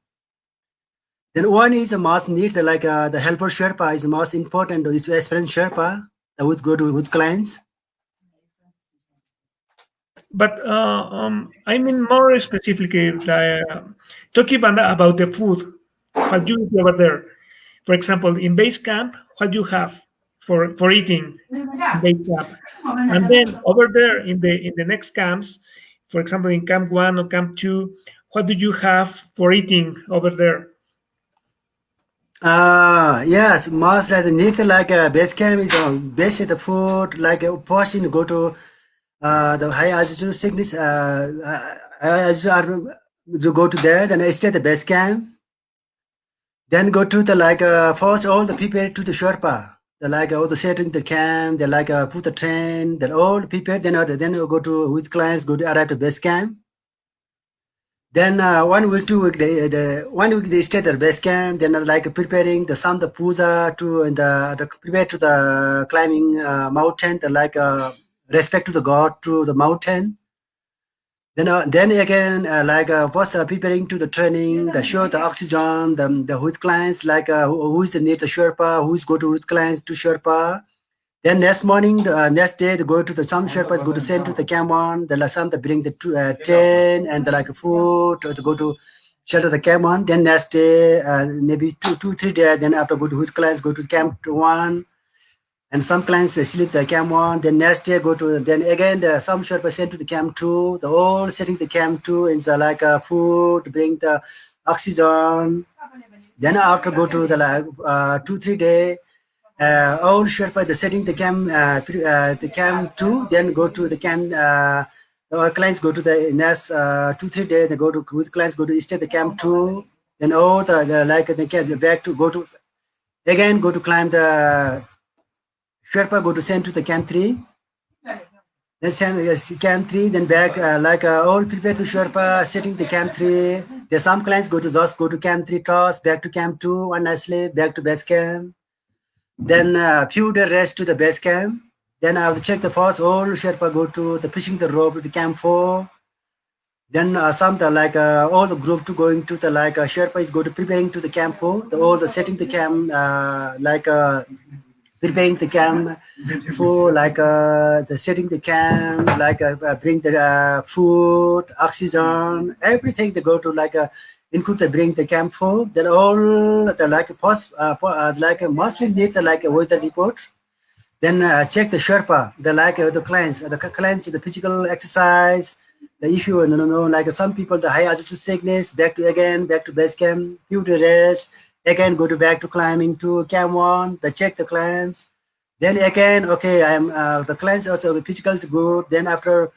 Then one is most need the helper Sherpa is most important. Is experience Sherpa that would go to with clients. But I mean more specifically, talking about the food, what you eat over there. For example, in base camp, what you have for eating in base camp, and then over there in the next camps, for example, in camp 1 or camp 2, what do you have for eating over there? Yes, most like the need like base camp is basic the food like portion go to the high altitude sickness to go to there, then I stay at the base camp, then go to the first all the people to the Sherpa. The all the setting the camp, they put the train, then all the people, then go to with clients, go to arrive to base camp. Then 1 week, 2 week, the 1 week they stay at the base camp. Then preparing the some the puja to and the prepare to the climbing mountain. The respect to the god to the mountain. Then again first preparing to the training, the show the oxygen, the with clients who is the need the Sherpa, who is go to with clients to Sherpa. Then next morning, next day, they go to the some Sherpas go to send to the camp one. Then some they bring the tent and the food to go to shelter the camp one. Then next day, maybe 3 days. Then after go to which clients go to camp 1, and some clients they sleep the camp 1. Then next day go to then again some Sherpas sent to the camp 2. The whole setting the camp 2 and food bring the oxygen. Then after go to the 2-3 day. All Sherpa the setting the camp 2, then go to the camp. Our clients go to the next 2-3 days. They go to with clients go to stay the camp 2. Then all the camp back to go to again go to climb the Sherpa go to send to the camp 3. Then send camp 3. Then back all prepare to Sherpa setting the camp 3. Then some clients go to just go to camp 3 toss back to camp 2 one night sleep back to base camp. Then few days rest to the base camp. Then I have to check the first all Sherpa go to the fishing the rope to the camp 4. Then some all the group to going to the Sherpa is go to preparing to the camp 4. All the setting the camp preparing the camp for the setting the camp bring the food, oxygen, everything they go to include they bring the camp for. Then all the post mostly need the weather report. Then check the Sherpa, the clients, the physical exercise. The issue some people the high altitude sickness back to base camp, few to rest. Again, go to back to climbing to camp 1. They check the clients. Then again, okay, I'm the clients also the physical is good. Then after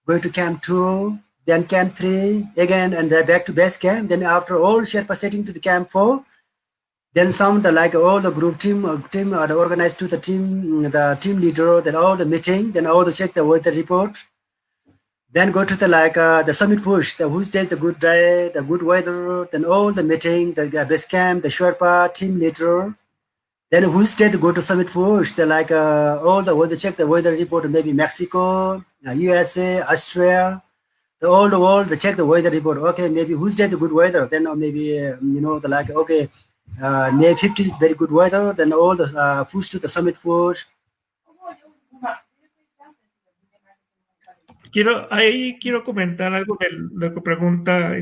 going to camp 2, then camp 3 again, and back to base camp. Then after all Sherpa setting to the camp 4, then some the all the group team are organized to the team leader. Then all the meeting. Then all the check the weather report. Then go to the the summit push, the who's day, the good day, the good weather, then all the meeting, the base camp, the Sherpa, team leader. Then who's day to go to summit push, the all the weather, check the weather report, maybe Mexico, USA, Australia, all the world, they check the weather report. Okay, maybe who's day the good weather, then maybe, the okay, May 15 is very good weather, then all the push to the summit push. Quiero comentar algo de lo que pregunta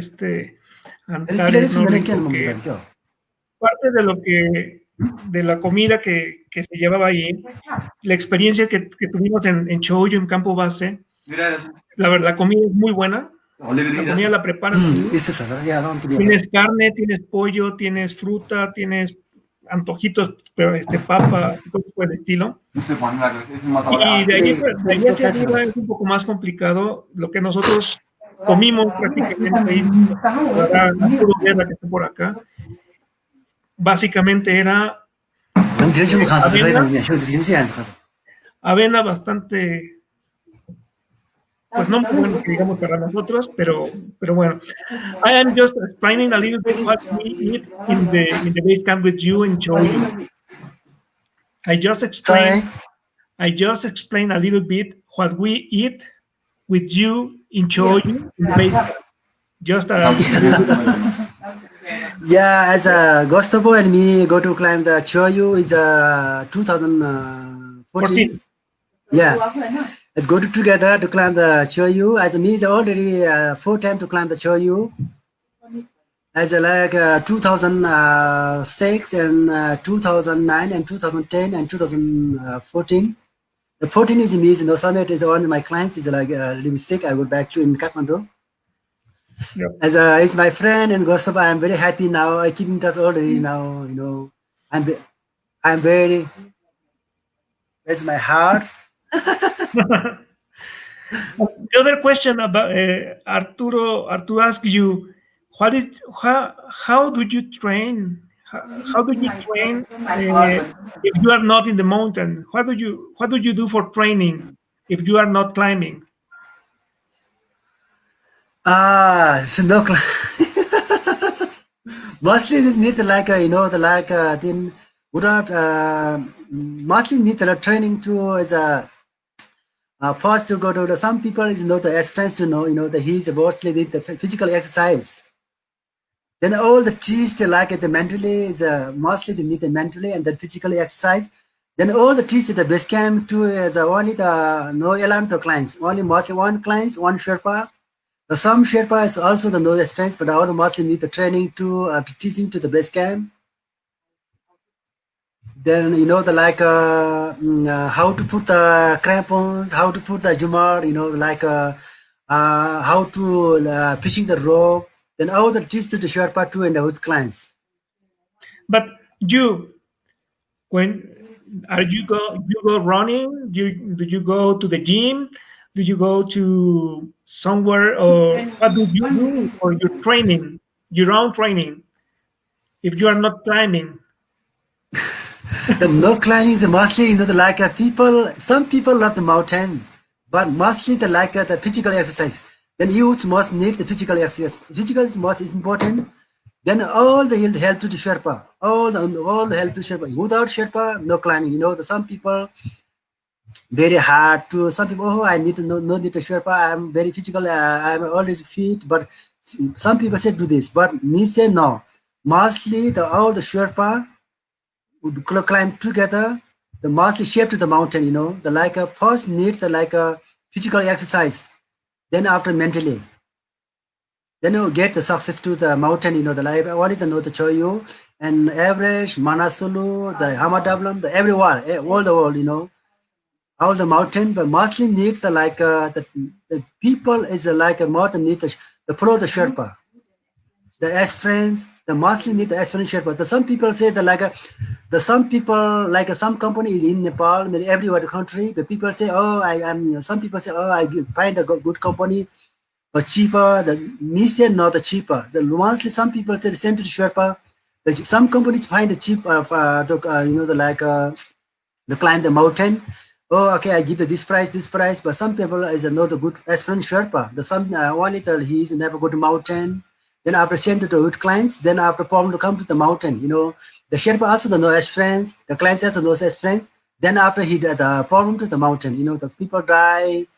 Antares, ¿no? Porque parte de la comida que se llevaba ahí, la experiencia que tuvimos en Choyo, en campo base, la verdad, la comida es muy buena, La comida la preparan ahí. Tienes carne, tienes pollo, tienes fruta, tienes antojitos, pero papa, cosas por el estilo. Y de ahí hacia arriba es un poco más complicado. Lo que nosotros comimos prácticamente ahí, ahora Arturo Guerra, que está por acá, básicamente era avena bastante, pues no muy bueno que digamos para nosotros, pero bueno. I am just explaining a little bit what we eat in the base camp with you and show you. I just explained a little bit what we eat with you in show you in the base camp. Just a little bit. Yeah, as Gustavo and me go to climb the Choyu is 2014. 14. Yeah, let's go together to climb the Choyu. As me is already 4 times to climb the Choyu. As like 2006 and 2009 and 2010 and 2014. The 14 is me. No summit is one of my clients is like little sick. I go back to in Kathmandu. Yep. As it's my friend and Gustavo, I'm very happy now. I keep in touch already now. You know, I'm very. It's my heart. The other question about Arturo asked you, how do you train? How do you train if you are not in the mountain? What do you do for training if you are not climbing? So no. Mostly need like then without mostly need the training to as a first to go to the some people is the experience to know the he's mostly need the physical exercise. Then all the teach like the mentally is mostly they need the mentally and the physically exercise. Then all the teach the base camp to as only the no elan to clients only mostly one clients one Sherpa. Some Sherpa is also the no experience, but all mostly need the training to teaching to the base camp. Then the like how to put the crampons, how to put the jumar, like how to fishing the rope. Then all the teach to the Sherpa too and with clients. But when you go running? Do you go to the gym? Do you go to somewhere, or what do you do for your training, your own training, if you are not climbing? The no climbing is mostly the like people. Some people love the mountain, but mostly the like the physical exercise. Then youth must need the physical exercise. Physical is most important. Then all the help to the Sherpa, all the help to Sherpa. Without Sherpa, no climbing. Some people very hard to. Some people, oh, I need to no need to Sherpa. I'm very physical. I'm already fit. But some people say do this, but me say no. Mostly all the Sherpa would climb together. The mostly shape to the mountain. The like first needs the like physical exercise. Then after mentally. Then you get the success to the mountain, the life. What is the Choyu and Everest, Manasulu, the Hamadablam, the everywhere, all the world, all the mountain, but mostly need the like the people is like more than need the follow the Sherpa, the friends, the mostly need the friend Sherpa. Some people say the like some people like some company in Nepal, maybe everywhere the country, but people say, oh, I am. Some people say, oh, I find a good company. But cheaper, the mission not the cheaper. The mostly some people say the same to the Sherpa. Some companies find it cheap the climb the mountain. Oh, okay, I give this price. But some people is not a good aspirant Sherpa. The some one little he's never go to mountain. Then after send to the clients, then after problem to come to the mountain. The Sherpa also the no aspirants, the clients also no aspirants. Then after he the problem to the mountain. The people die.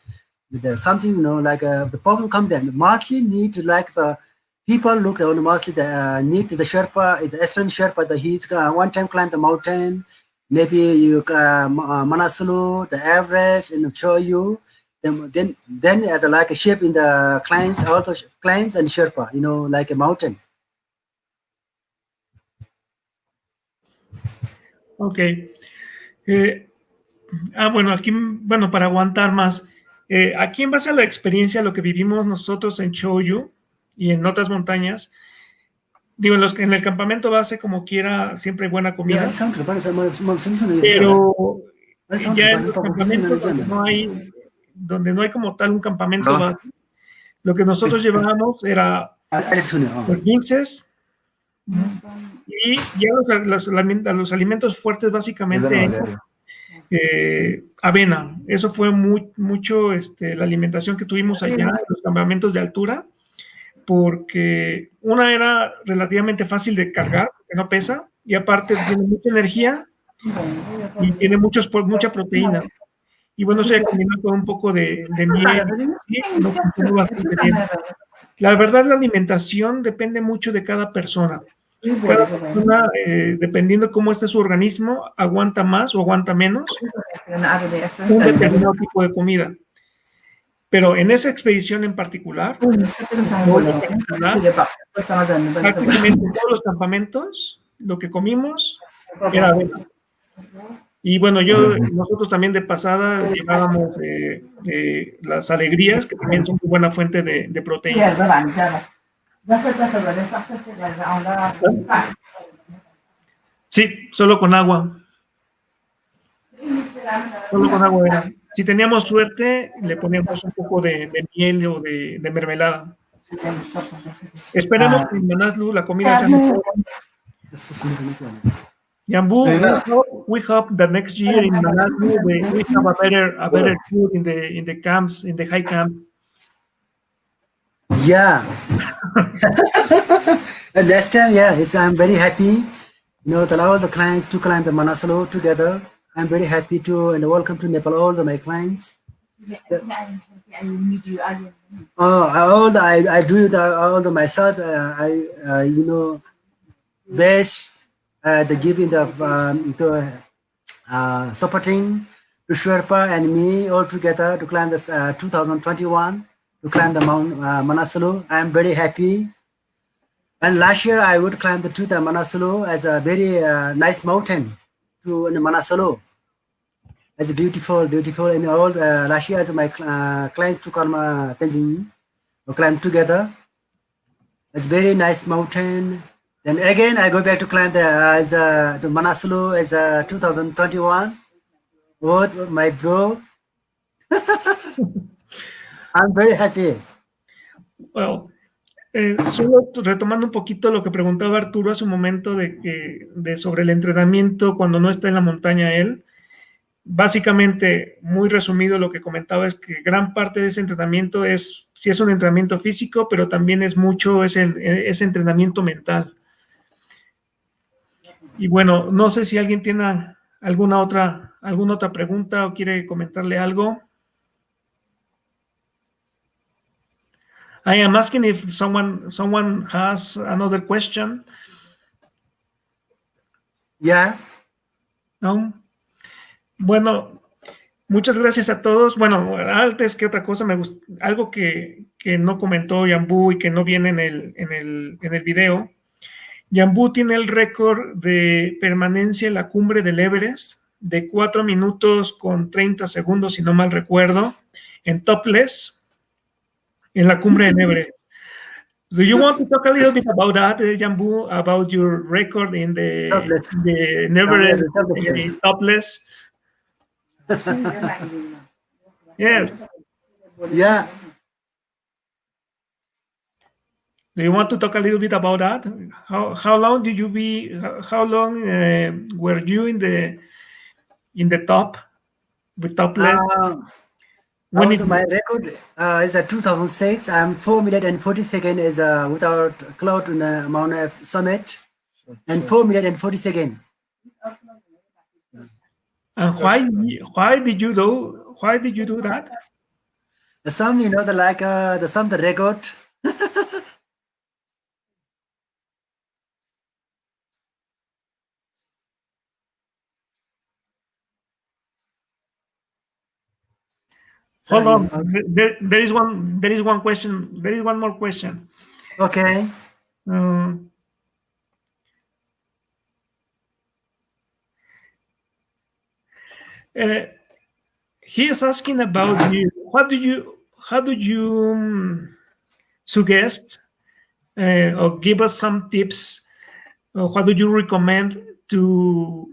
There's something like the problem come then mostly need to like the people look on mostly the need the Sherpa the aspirant Sherpa the he's one time climb the mountain, maybe you Manasulu the Everest and show you then the like a shape in the clients also clients and Sherpa like a mountain. Okay. Bueno, aquí, para aguantar más. aquí en base a la experiencia, lo que vivimos nosotros en Choyu y en otras montañas, digo, en el campamento base como quiera, siempre hay buena comida, pero ya en los campamentos donde no hay como tal un campamento base, lo que nosotros llevábamos era los dulces y ya los alimentos fuertes básicamente avena. Eso fue mucho la alimentación que tuvimos allá en los campamentos de altura, porque una era relativamente fácil de cargar, que no pesa, y aparte tiene mucha energía y tiene mucha proteína. Y bueno, se combina con un poco de miel, y lo funcionó bastante bien. La verdad, la alimentación depende mucho de cada persona. Cada persona, dependiendo cómo esté su organismo, aguanta más o aguanta menos un determinado tipo de comida. Pero en esa expedición en particular, prácticamente todos los campamentos, lo que comimos era avena. Y bueno, nosotros también de pasada llevábamos las alegrías, que también son muy buena fuente de proteína. Sí, solo con agua. Solo con agua era. Si teníamos suerte, le poníamos un poco de miel o de mermelada. Esperemos que en Manaslu la comida sea mejor. Jambu, we hope that next year in Manaslu we have a better food in the camps, in the high camps. Yeah. And next time, I'm very happy. Allow the clients to climb the Manaslu together. I'm very happy to and welcome to Nepal all my clients. I do all the myself. Best the giving the supporting to Sherpa and me all together to climb this 2021 to climb the Mount Manaslu. I am very happy. And last year I would climb the Manaslu as a very nice mountain to Manaslu. It's beautiful. And all last year my clients to come Tenzing climb together. It's very nice mountain. Then again I go back to climb the Manaslu as 2021 with my bro. I'm very happy. Well, solo retomando un poquito lo que preguntaba Arturo hace un momento sobre el entrenamiento cuando no está en la montaña él. Básicamente, muy resumido, lo que comentaba es que gran parte de ese entrenamiento sí es un entrenamiento físico, pero también es ese entrenamiento mental. Y bueno, no sé si alguien tiene alguna otra pregunta o quiere comentarle algo. I am asking if someone has another question. Yeah. No. Bueno, muchas gracias a todos. Bueno, antes que otra cosa, algo que no comentó Jambu y que no viene en el video. Jambu tiene el récord de permanencia en la cumbre del Everest de 4 minutos con 30 segundos, si no mal recuerdo, en topless, en la cumbre del Everest. Do you want to talk a little bit about that, Jambu, about your record in the Everest topless? Yes. Yeah. Do you want to talk a little bit about that? How long did you were you in the top with topless? My record is 2006. I'm 4 minutes and 40 seconds is without cloud in the Mount Summit, and 4 minutes and 40 seconds. And why did you do that? Some the record. Hold on. There is one question. There is one more question. Okay. He is asking about you. how do you suggest or give us some tips? What do you recommend to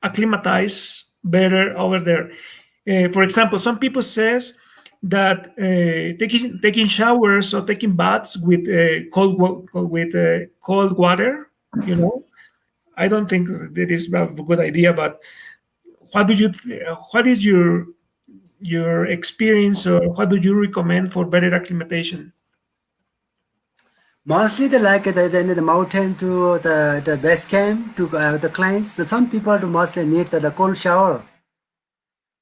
acclimatize better over there? For example, some people says that taking showers or taking baths with cold water, you know, I don't think that is a good idea. But what is your experience, or what do you recommend for better acclimatization? Mostly the mountain to the base camp to the clients. So some people do mostly need the cold shower.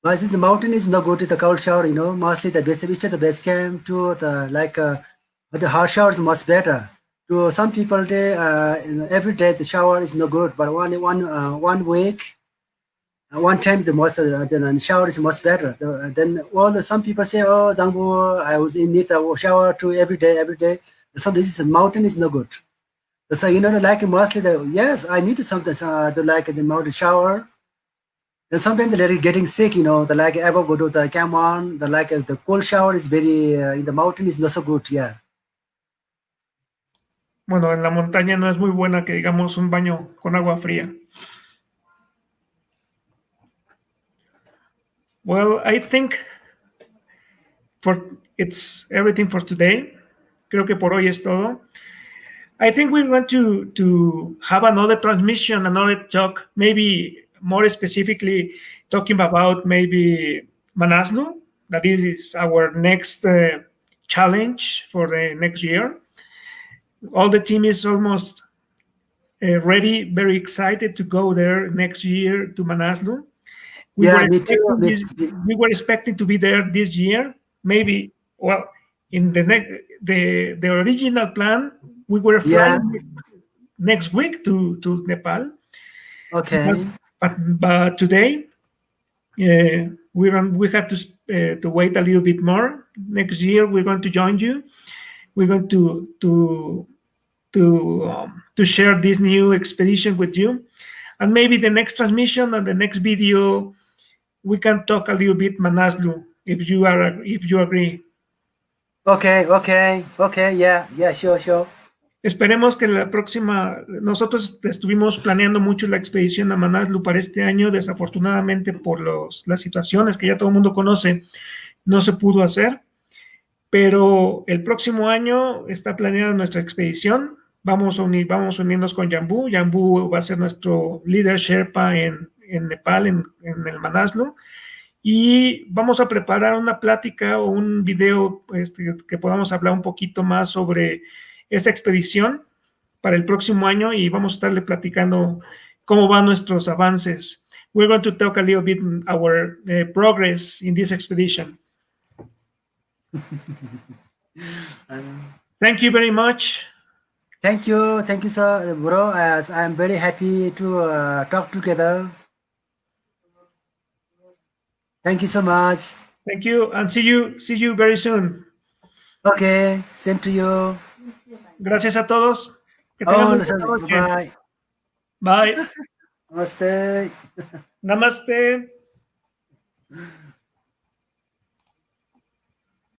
But since the mountain is not good to the cold shower, you know, mostly the base camp to the hot shower is much better. To some people, they you know, every day the shower is no good, but one week, one time the most the shower is much better. Then some people say, oh, Zangbu, I was in need a shower to every day. Some this is a mountain is no good. So you know, like mostly yes, I need something the mountain shower. And sometimes they're getting sick, you know, the like ever go to the come on, the cold shower is very in the mountain is not so good, yeah. Bueno, en la montaña no es muy buena que digamos un baño con agua fría. Well, I think it's everything for today. Creo que por hoy es todo. I think we want to have another transmission, another talk, maybe more specifically talking about maybe Manaslu. That is our next challenge for the next year. All the team is almost ready, very excited to go there next year to Manaslu. We were expecting to be there this year. Maybe, well, in the original plan, we were flying next week to Nepal. Okay. But today, we had to wait a little bit more. Next year, we're going to join you. We're going to share this new expedition with you, and maybe the next transmission and the next video, we can talk a little bit Manaslu if you agree. Okay, yeah, sure. Esperemos que la próxima, nosotros estuvimos planeando mucho la expedición a Manaslu para este año, desafortunadamente por las situaciones que ya todo el mundo conoce, no se pudo hacer, pero el próximo año está planeada nuestra expedición. Vamos a unirnos con Jambu. Jambu va a ser nuestro líder Sherpa en Nepal, en el Manaslu. Y vamos a preparar una plática o un video que podamos hablar un poquito más sobre esta expedición para el próximo año, y vamos a estarle platicando cómo van nuestros avances. We're going to talk a little bit our progress in this expedition. Thank you very much. Thank you, sir, bro. As I'm very happy to talk together. Thank you so much. Thank you, and see you very soon. Okay, same to you. Gracias a todos. Que tengan buena noche. Bye. Bye. Namaste. Namaste.